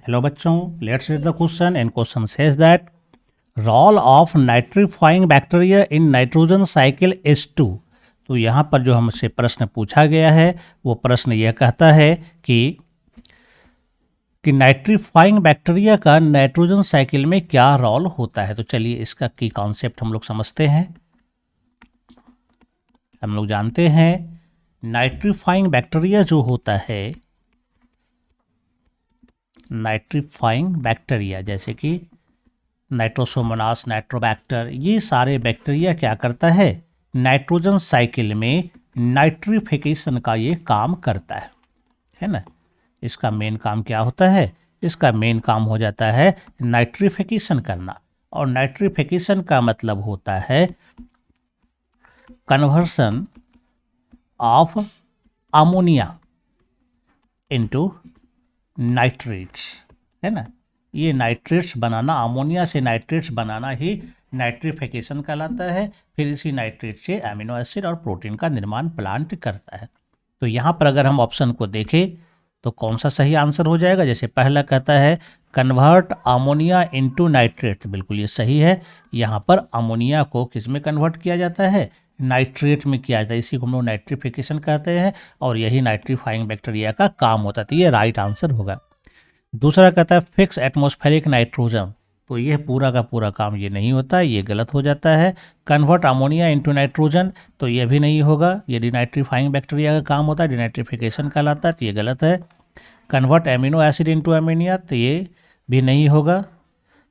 Hello बच्चों, let's read the question and question says that role of nitrifying bacteria in nitrogen cycle is 2। तो यहाँ पर जो हमसे प्रश्न पूछा गया है वो प्रश्न यह कहता है कि नाइट्रीफाइंग बैक्टीरिया का नाइट्रोजन साइकिल में क्या रोल होता है। तो चलिए इसका की कॉन्सेप्ट हम लोग समझते हैं। हम लोग जानते हैं नाइट्रीफाइंग बैक्टीरिया जो होता है, नाइट्रीफाइंग बैक्टीरिया जैसे कि नाइट्रोसोमोनास, नाइट्रोबैक्टर, ये सारे बैक्टीरिया क्या करता है, नाइट्रोजन साइकिल में नाइट्रिफिकेशन का ये काम करता है ना। इसका मेन काम क्या होता है, इसका मेन काम हो जाता है नाइट्रिफिकेशन करना। और नाइट्रिफिकेशन का मतलब होता है conversion of ammonia into nitrates, है ना। ये नाइट्रेट्स बनाना, अमोनिया से नाइट्रेट्स बनाना ही नाइट्रिफिकेशन कहलाता है। फिर इसी नाइट्रेट से एमिनो एसिड और प्रोटीन का निर्माण प्लांट करता है। तो यहाँ पर अगर हम ऑप्शन को देखें तो कौन सा सही आंसर हो जाएगा। जैसे पहला कहता है कन्वर्ट अमोनिया इनटू नाइट्रेट, बिल्कुल ये सही है। यहाँ पर अमोनिया को किस में कन्वर्ट किया जाता है, नाइट्रेट में किया जाता है। इसी को हम लोग नाइट्रिफिकेशन कहते हैं और यही नाइट्रीफाइंग बैक्टीरिया का काम होता है। तो ये राइट आंसर होगा। दूसरा कहता है फिक्स एटमॉस्फेरिक नाइट्रोजन, तो यह पूरा का पूरा काम ये नहीं होता, ये गलत हो जाता है। कन्वर्ट अमोनिया इनटू नाइट्रोजन, तो ये भी नहीं होगा, ये डिनाइट्रीफाइंग बैक्टीरिया का काम होता है, डिनाइट्रिफिकेशन कहलाता है, तो ये गलत है। Convert amino acid into ammonia, तो ये भी नहीं होगा,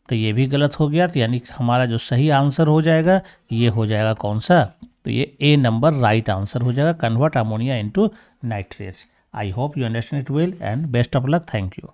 तो ये भी गलत हो गया। तो यानी कि हमारा जो सही आंसर हो जाएगा ये हो जाएगा कौन सा, तो ये ए नंबर राइट आंसर हो जाएगा, convert ammonia into nitrates. I hope you understand it well and best of luck. Thank you.